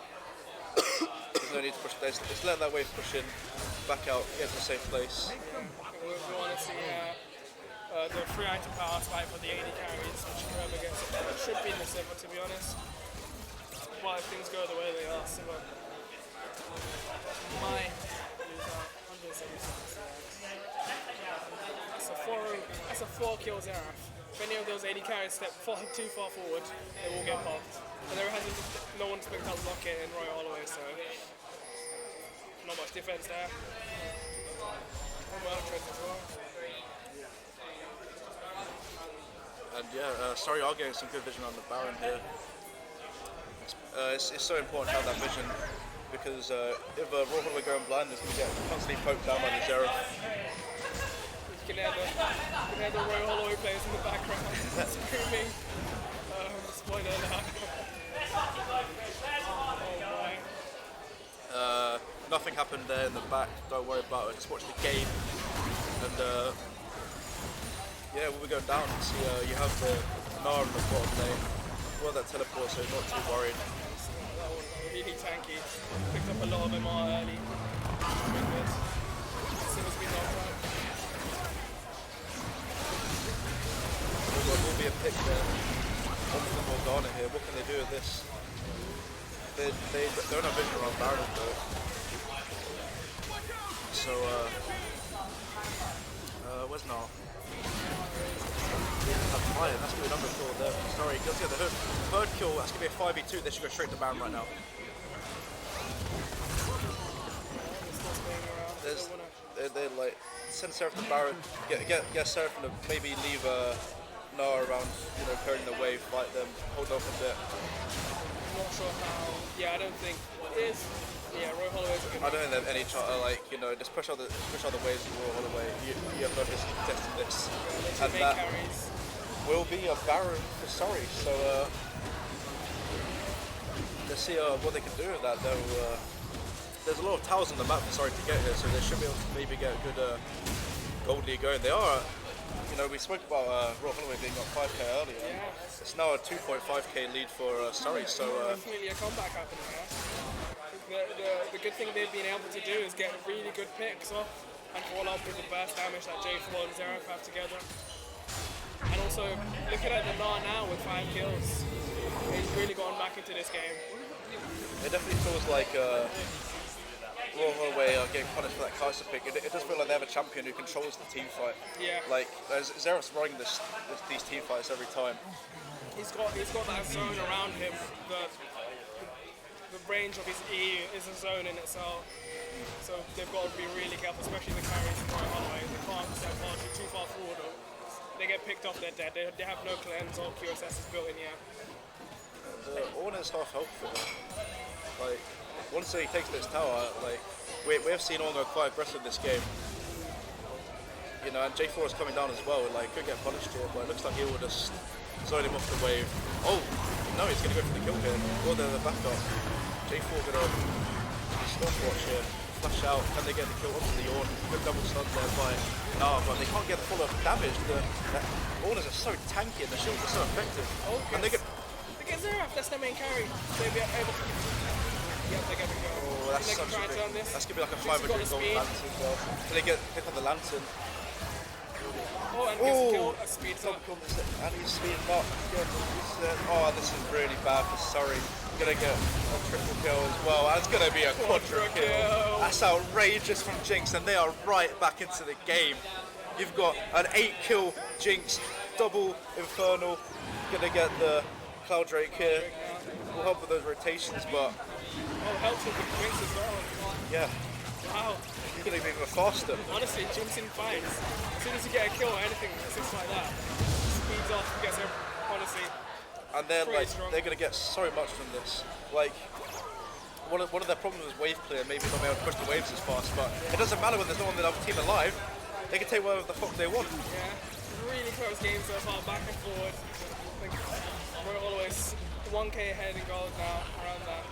There's no need to push. Just let that wave push in, back out, get to a safe place. We want to see the 3 item power spike for the AD carries, which whoever gets it should be in the silver, to be honest. Well, if things go the way they are, silver might lose out 176. That's a 4 kill Seraph. If any of those AD carries step too far forward, they will get popped. And no one's picked up Rocket and Royal Holloway, so not much defense there. Well, trend as well. And yeah, sorry, I'll get some good vision on the Baron here. It's so important to have that vision because if Royal Holloway going blind, it's going to get constantly poked down by the Zeref. You can hear the Royal Holloway players in the background screaming. Spoiler alert. Oh boy. Nothing happened there in the back, don't worry about it, just watch the game. And yeah, we'll be going down. See, you have the Gnar in the bottom lane. Well, that teleport, so not too worried. That one really tanky. Picked up a lot of MR early. As soon as we knocked out. Will be a pick there on the Morgana here. What can they do with this? They don't have vision around Baron though. So where's Gnar? That's fine. That's gonna be another kill there. Sorry, let's get the third kill. That's gonna be a 5v2. They should go straight to Baron right now. They like send Seraph to Baron, get Seraph to maybe leave Gnar around, you know, clearing the wave, fight them, hold off a bit. I'm not sure how. Yeah, I don't think it is. Yeah, Royal Holloway's a good. I don't think they have any chance. Like, you know, just push all the waves of Royal Holloway. You have no business contesting this, Yeah, and that carries. will be a Baron for sorry. So let's see what they can do with that. Though there's a lot of towers on the map for sorry to get here, so they should be able to maybe get a good gold lead going. They are you know, we spoke about Royal Holloway being up 5k earlier. Yeah. It's now a 2.5k lead for Surrey, so Definitely a comeback happening there. The good thing they've been able to do is get really good picks off and follow up with the burst damage that J4 and Zeref have together. And also, looking at the Nar now with 5 kills, he's really gotten back into this game. it definitely feels like Royal Holloway are getting punished for that Kaiser pick. It does feel like they have a champion who controls the team fight. Yeah. Like, Zeref's running these team fights every time. He's got that zone around him. The range of his E is a zone in itself. So they've got to be really careful, especially the carries in Royal Holloway. They can't step too far forward. Or they get picked off, they're dead. They have no cleanse or QSS is built in yet. Ornn is half health for him. Like, once he takes this tower, like, we have seen Ornn go quite aggressive this game. You know, and J4 is coming down as well. Like, could get punished here, but it looks like he will just zone him off the wave. Oh, no, he's going to go for the kill here. Or the backup. J4 going to Stormwatch here. Flash out. Can they get the kill onto the Ornn? Good double stun there by Nar, but they can't get the follow-up damage. The Ornners are so tanky and the shields are so effective. Oh, And they get... They get Zeref, that's their main carry. They'll be able to... Yeah, they get the kill. Oh, that's they can such try a and big... turn this. That's going to be like a Jinx has 500 got the gold speed. lantern as well. Can they get pick up the lantern? Oh, and gets killed. Speeds up. And he's speeding up. Oh, this is really bad for Surrey. Gonna get a triple kill as well. And it's gonna be a quadra kill. That's outrageous from Jinx, and they are right back into the game. You've got an 8-kill Jinx, double Infernal. Gonna get the Cloud Drake here. Will help with those rotations, but Oh, helps with the Jinx as well. yeah, Wow. he's gonna be even faster. Honestly, Jinx in fights. As soon as you get a kill or anything, things like that, speeds off, gets him, honestly. And then Pretty like strong. they're gonna get so much from this. Like one of their problems is wave clear, maybe not being able to push the waves as fast, but it doesn't matter when there's no one in the other team alive. They can take whatever the fuck they want. Yeah, really close game so far, back and forward. I think we're always 1k ahead in gold now, around that.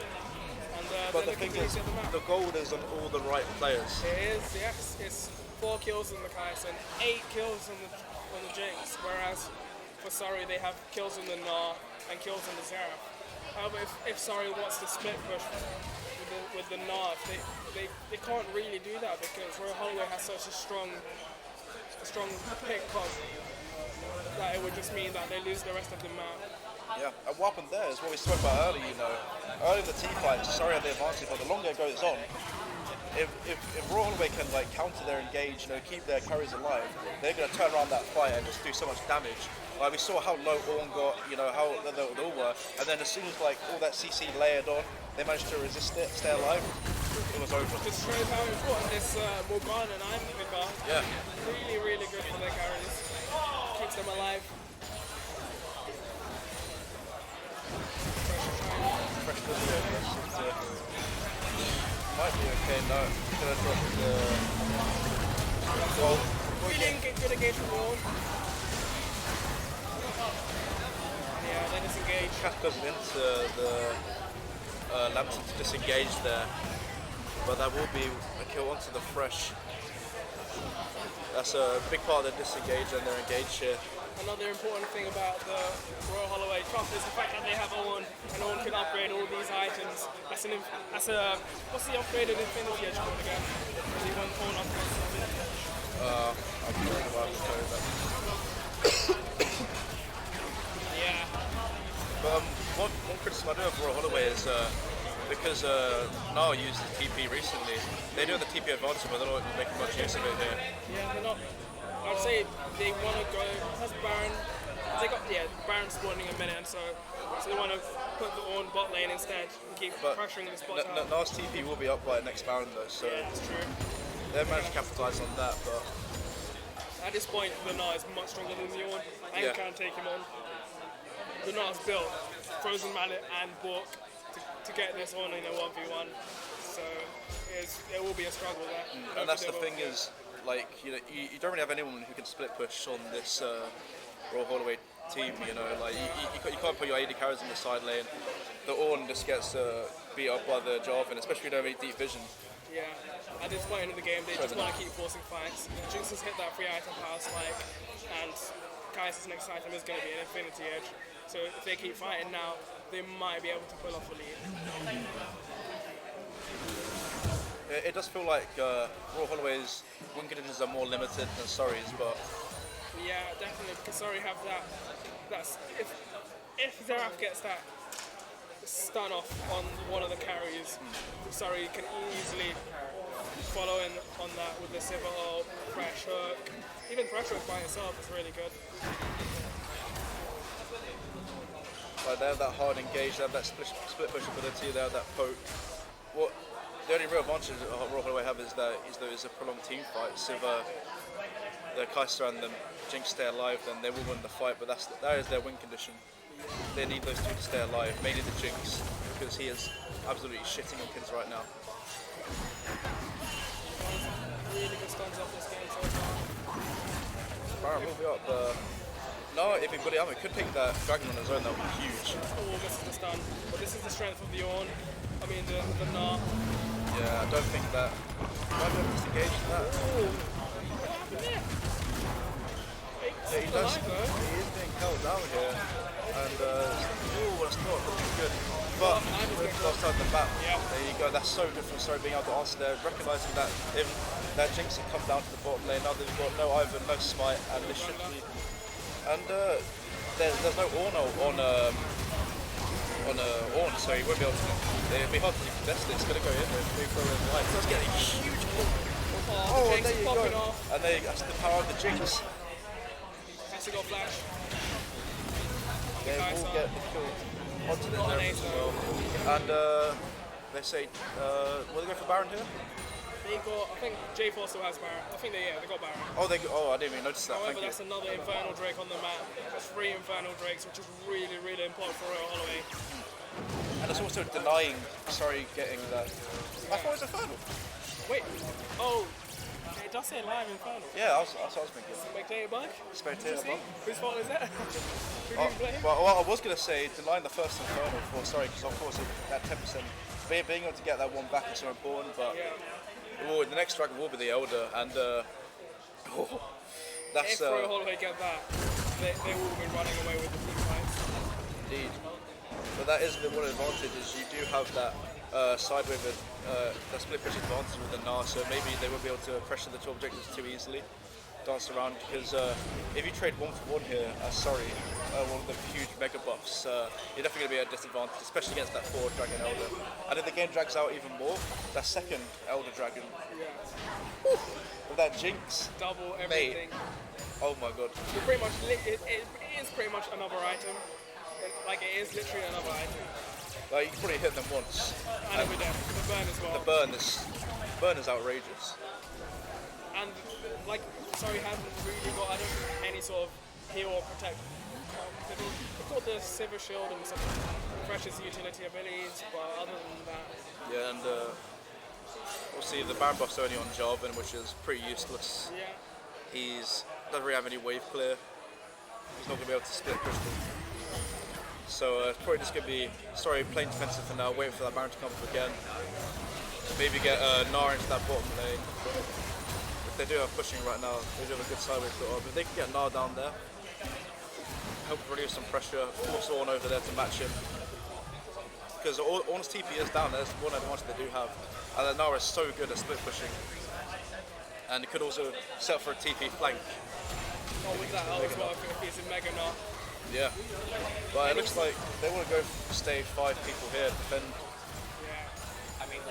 And But they're the thing looking is, to get the map. the gold is on all the right players. It is, yes. It's 4 kills on the Kai'Sa and 8 kills on the Jinx, whereas for Surrey they have kills on the Nar and kills on the Zeref. However, if Surrey wants to split push with the Nar, they can't really do that because Royal Holloway has such a strong pick comp that it would just mean that they lose the rest of the map. Yeah, and what happened there is what we spoke about earlier, you know. Early in the team fight, Surrey had the advantage, but the longer it goes on, if Royal Holloway can like counter their engage, you know, keep their carries alive, they're going to turn around that fight and just do so much damage. Like we saw how low Ornn got, you know, how low they all were, and then as soon as like all that CC layered on, they managed to resist it, stay alive. It was over. Just shows how important this Morgana and Ivan are. Yeah. Really, really good for their carries. Keeps them alive. Fresh to the might be okay. No, he's gonna drop the goal. Really good engagement from Ornn. Yeah, they disengage. Cat goes into the Lambton to disengage there, but that will be a kill onto the fresh. That's a big part of their disengage and their engage here. Another important thing about the Royal Holloway top is the fact that they have Ornn, and Ornn can upgrade all these items. What's the upgraded Infinity Edge called again? He went Ornn upgrades the Infinity Edge. I'm talking about the code that. Yeah. But one criticism I do of Royal Holloway is because Nar used the TP recently, they do have the TP advantage, but they're not making much use of it here. Yeah, they're not. I'd say they want to go. Has Baron? They got Baron spawning in a minute, and so they want to put the Ornn bot lane instead and keep pressuring this bot tower. Nar's TP will be up by next Baron though, so Yeah, it's true. they've managed to capitalise on that. But At this point, the Nar is much stronger than the Ornn, and Yeah. can take him on. The Nar's built Frozen Mallet and Bork to get this on in a 1v1, so it will be a struggle there. and that's the thing is, like you know, you don't really have anyone who can split push on this Royal Holloway team. You know, like you can't put your AD carries in the side lane. The Ornn just gets beat up by the Jarvan, especially if you don't have any deep vision. Yeah, at this point in the game, they just want to keep forcing fights. Jinx has hit that 3-item power spike, and Kaiser's next item is going to be an Infinity Edge. So if they keep fighting now, they might be able to pull off a lead. It does feel like Royal Holloway's win conditions are more limited than Surrey's, but Yeah, definitely, because Surrey have that. That's if Zaraf gets that stun off on one of the carries, Surrey can easily follow in on that with the Sivir ult, Fresh Hook. Even Fresh Hook by itself is really good. like they have that hard engage, they have that split push ability, they have that poke. What the only real advantage that Royal Holloway have is that it's a prolonged team fight. So if the Kaiser and the Jinx stay alive, then they will win the fight. But that is their win condition. They need those two to stay alive, mainly the Jinx, because he is absolutely shitting on kids right now. Really good stuns up this game so far. Baron will be up. No, if he bully up, it could take that dragon on his own. That would be huge. Oh, this is the stun. But this is the strength of the Ornn. I mean, the Gnar. Yeah, I don't think that. Might be able to disengage that. Oh, what happened there? Yeah, he does. He is being held down here, and that's not looking good. But with last time the map, there you go. That's so good from Surrey being able to answer there, recognizing that if that Jinx had come down to the bottom lane, now they've got no Ivern, no Smite, and this should be. And there's no Ornn on Ornn, so he won't be able to. It'd be hard to contest it. It's going to go in with 3 4 line. He does get a huge pull. Oh, Jinx there you popping go. off. And that's the power of the Jinx. Has to go flash. They will get the kill onto the Got an nerf as ace well. And they say, will they go for Baron here? They got, I think J4 still has Baron. I think they got Baron. Oh, I didn't even notice that. However, Thank that's you. another Infernal Drake on the map. That's 3 Infernal Drakes, which is really, really important for Royal Holloway. And it's also denying, getting that. I thought it was Infernal. Wait, oh, it does say live Infernal. Yeah, that's what I was thinking. Spectator bug? Spectator See? bug. Whose fault is that? Who Oh, do you blame? well, I was going to say denying the first Infernal for because of course that 10%. Being able to get that one back is so important, but the next dragon will be the Elder, and that's. If Royal Holloway get that, they will be running away with the team fights. Indeed. But that is the one advantage is you do have that sideway with that split push advantage with the Gnar, so maybe they won't be able to pressure the two objectives too easily, dance around, because if you trade 1-for-1 here, one of the huge mega buffs, you're definitely going to be at a disadvantage, especially against that 4 Dragon Elder. And if the game drags out even more, that second Elder Dragon, with that Jinx, Double everything. oh my god. You're pretty much, it is pretty much another item. Like, it is literally another item. Like, you can probably hit them once. And with the burn as well. The burn is outrageous. And, like, Surrey hasn't really got, I don't think, any sort of heal or protect. They've got the Sivir Shield and some precious utility abilities, but other than that... Yeah, and we'll see the Baron buff's only on Jarvan, which is pretty useless. Yeah. Doesn't really have any wave clear. He's not going to be able to split crystal. So it's probably just going to be, playing defensive for now, waiting for that Baron to come up again. Maybe get Gnar into that bottom lane. If they do have pushing right now, they do have a good sideways put up. If they can get Gnar down there, help reduce some pressure, force Ornn over there to match him. Because Ornn's TP is down, there's one advantage they do have. And then Gnar is so good at split pushing. And it could also set up for a TP flank. Oh, with that ult as well, if he's in Mega Gnar. Yeah, but it looks like they want to go stay 5 people here, defend. Yeah. I think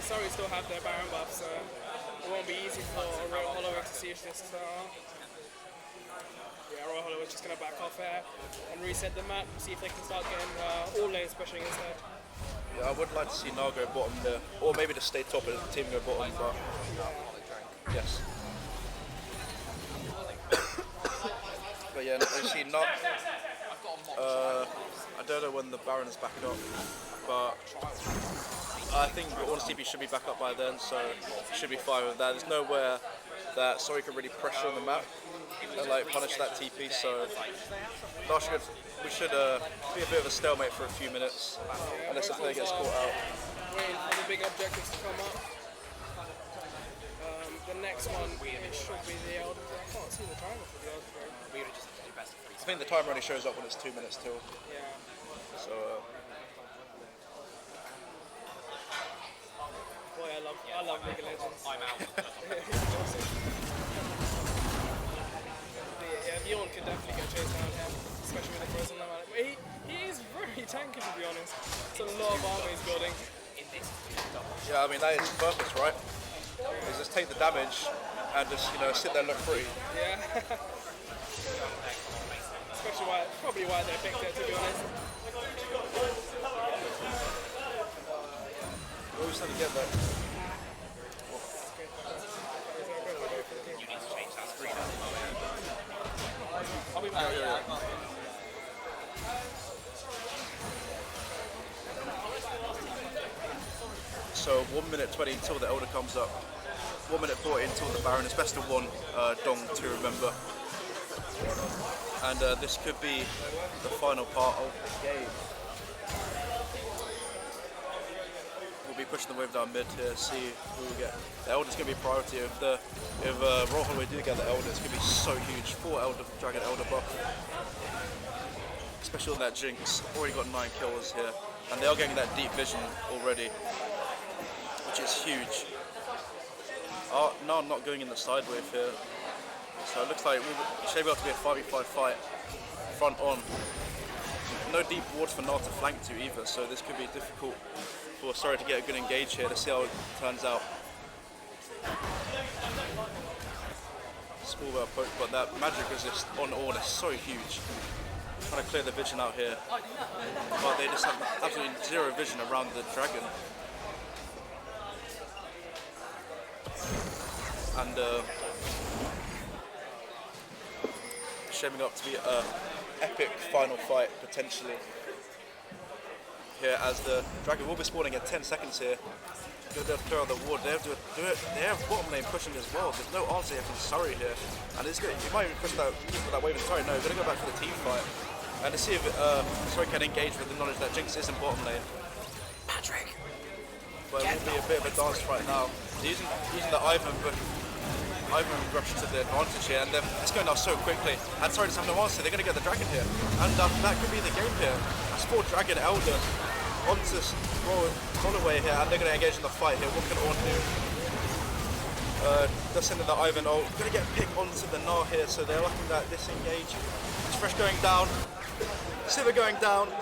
Surrey still have their Baron buff, so it won't be easy for Royal Holloway to siege this. Yeah, Royal Holloway just going to back off there and reset the map, see if they can start getting all lanes pushing instead. Yeah, I would like to see Gnar go bottom there, or maybe just stay top and the team go bottom, but yes. But yeah, you see Gnar. I don't know when the Baron is back up, but I think Ornn's TP should be back up by then, so it should be fine with that. There's nowhere that Surrey can really pressure on the map and like punish that TP, so we should be a bit of a stalemate for a few minutes unless the player gets caught out. Waiting for the big objectives to come up. the next one, it should be the Elder. I can't see the timer for the Elder Brain. We would have just had to do best of 3. I think the timer only shows up when it's 2 minutes till. Yeah. So Boy, I love League of Legends. I'm out. Yeah, Bjorn could definitely get chased down here, especially with the frozen limit. But he is very tanky, to be honest. It's a lot of armor he's building. yeah, I mean that is the purpose, right? Is just take the damage and just sit there and look pretty. Yeah. Especially probably why they picked it, to be honest. Always trying to get that. You need to change that screen up. I'll be back. So 1 minute 20 until the Elder comes up. 1 minute 40 until the Baron. It's best of one dong to remember. And this could be the final part of the game. We'll be pushing the wave down mid here, see who we get. The Elder's going to be a priority. If Royal Holloway do get the Elder, it's going to be so huge. 4 Elder Dragon Elder buff. Especially on that Jinx. Already got 9 kills here. And they are getting that deep vision already, which is huge. No, I'm not going in the side wave here. So it looks like it should be able to be a 5v5 fight front on. No deep wards for Nart to flank to either, so this could be difficult for Sorry to get a good engage here. Let's see how it turns out. Small well poke, but that magic resist on Ornn is so huge. Trying to clear the vision out here, but they just have absolutely zero vision around the dragon. And shaping up to be an epic final fight potentially here, as the dragon will be spawning in 10 seconds here. Going to be able to clear out the ward. They have to do it. They have bottom lane pushing as well. There's no answer here from Surrey here, and it's good. You might even push that wave in Surrey. No, going to go back for the team fight and to see if Surrey can engage with the knowledge that Jinx is in bottom lane. Patrick! But it will be a bit of a dance right now. They're using the Ivan rush to the advantage here, and it's going down so quickly. And Sorry doesn't have no answer. They're going to get the dragon here, and that could be the game here. That's 4 Dragon Elder onto Holloway here, and they're going to engage in the fight here. What can Ornn do? They're sending the Ivan ult. Going to get picked onto the Gnar here, so they're looking at disengage. It's Fresh going down. Sivir going down.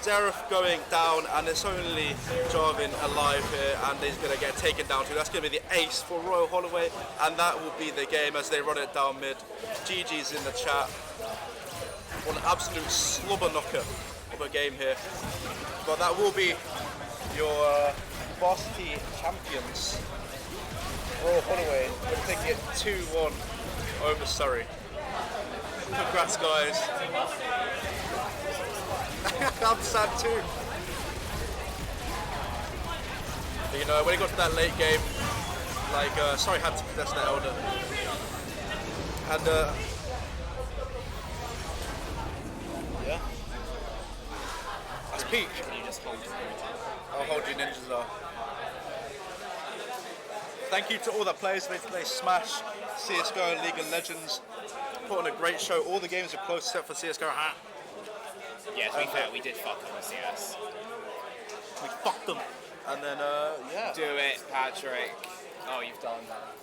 Xerath going down, and it's only Jarvan alive here, and he's going to get taken down too. That's going to be the ace for Royal Holloway, and that will be the game as they run it down mid. GG's in the chat. What an absolute slobber knocker of a game here. But that will be your VARSITY champions. Royal Holloway will take it 2-1 over Surrey. Congrats, guys. I'm sad too. But, when it got to that late game, Sorry had to contest that Elder. And yeah. That's peak. I'll hold you, ninjas are. Thank you to all the players. They smash CSGO and League of Legends. Put on a great show. All the games are close except for CSGO. Yeah, to be fair, we did fuck them with CS. We fucked them. And then, yeah. Do it, Patrick. Oh, you've done that.